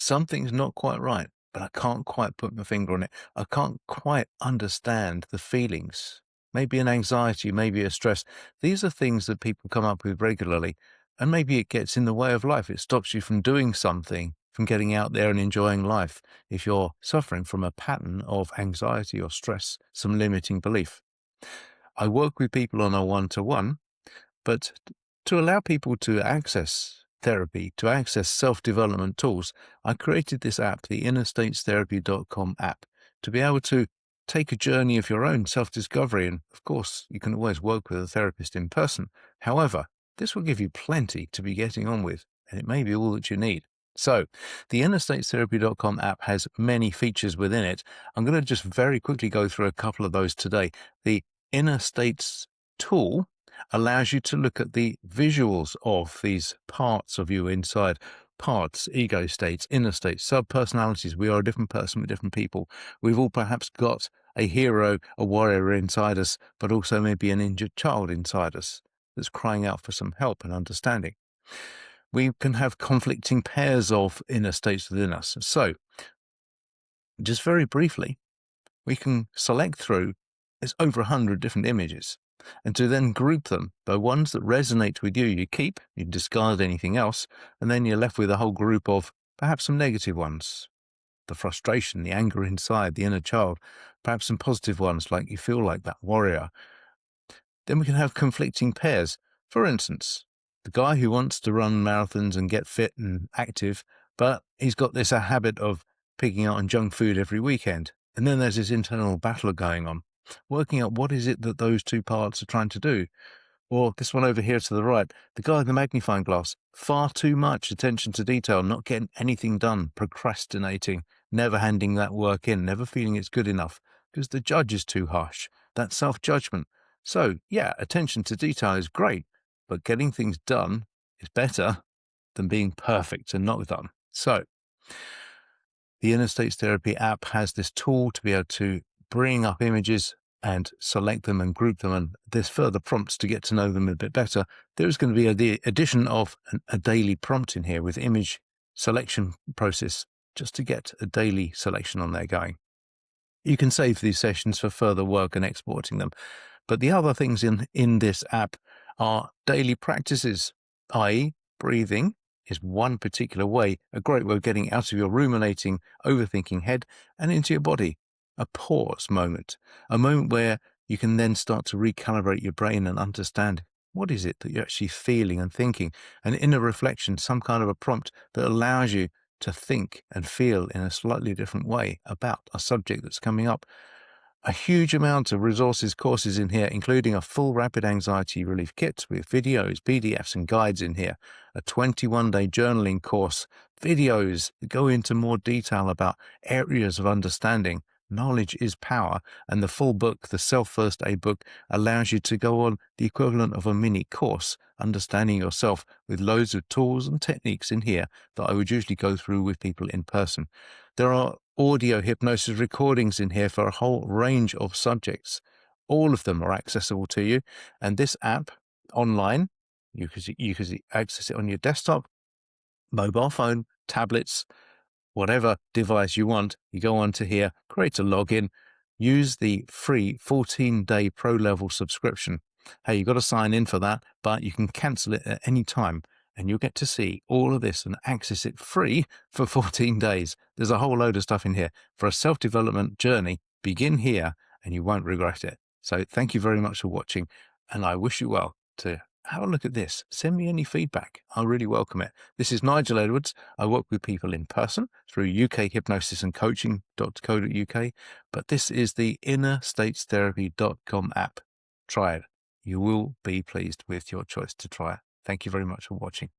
something's not quite right, but I can't quite put my finger on it. I can't quite understand the feelings. Maybe an anxiety, maybe a stress. These are things that people come up with regularly, and maybe it gets in the way of life. It stops you from doing something, from getting out there and enjoying life. If you're suffering from a pattern of anxiety or stress, some limiting belief. I work with people on a one-to-one, but to allow people to access therapy, to access self-development tools, I created this app, the innerstatestherapy.com app, to be able to take a journey of your own self-discovery. And of course, you can always work with a therapist in person. However, this will give you plenty to be getting on with, and it may be all that you need. So the innerstatestherapy.com app has many features within it. I'm going to just very quickly go through a couple of those today. The Inner States tool allows you to look at the visuals of these parts of you inside, parts, ego states, inner states, sub-personalities. We are a different person with different people. We've all perhaps got a hero, a warrior inside us, but also maybe an injured child inside us that's crying out for some help and understanding. We can have conflicting pairs of inner states within us. So, just very briefly, we can select through, there's over 100 different images, and to then group them by ones that resonate with you, you keep, you discard anything else, and then you're left with a whole group of perhaps some negative ones, the frustration, the anger inside, the inner child, perhaps some positive ones like you feel like that warrior. Then we can have conflicting pairs. For instance, the guy who wants to run marathons and get fit and active, but he's got this a habit of picking out on junk food every weekend. And then there's this internal battle going on, working out what is it that those two parts are trying to do. Or this one over here to the right, the guy with the magnifying glass, far too much attention to detail, not getting anything done, procrastinating, never handing that work in, never feeling it's good enough because the judge is too harsh, that self-judgment. So, yeah, attention to detail is great, but getting things done is better than being perfect and not done. So, the Inner States Therapy app has this tool to be able to bring up images and select them and group them, and there's further prompts to get to know them a bit better. There's going to be the addition of a daily prompt in here with image selection process, just to get a daily selection on there going. You can save these sessions for further work and exporting them. But the other things in this app are daily practices, i.e. breathing is one particular way, a great way of getting out of your ruminating, overthinking head and into your body. A pause moment, a moment where you can then start to recalibrate your brain and understand what is it that you're actually feeling and thinking, an inner reflection, some kind of a prompt that allows you to think and feel in a slightly different way about a subject that's coming up. A huge amount of resources, courses in here, including a full rapid anxiety relief kit with videos, PDFs and guides in here, a 21-day journaling course, videos that go into more detail about areas of understanding. Knowledge is power, and the full book, the Self-First Aid book, allows you to go on the equivalent of a mini course, understanding yourself, with loads of tools and techniques in here that I would usually go through with people in person. There are audio hypnosis recordings in here for a whole range of subjects. All of them are accessible to you, and this app online, you can access it on your desktop, mobile phone, tablets, whatever device you want. You go onto here, create a login, use the free 14-day pro level subscription. Hey, you've got to sign in for that, but you can cancel it at any time, and you'll get to see all of this and access it free for 14 days. There's a whole load of stuff in here for a self-development journey. Begin here and you won't regret it. So thank you very much for watching, and I wish you well. To have a look at this. Send me any feedback. I'll really welcome it. This is Nigel Edwards. I work with people in person through ukhypnosisandcoaching.co.uk, but this is the innerstatestherapy.com app. Try it. You will be pleased with your choice to try it. Thank you very much for watching.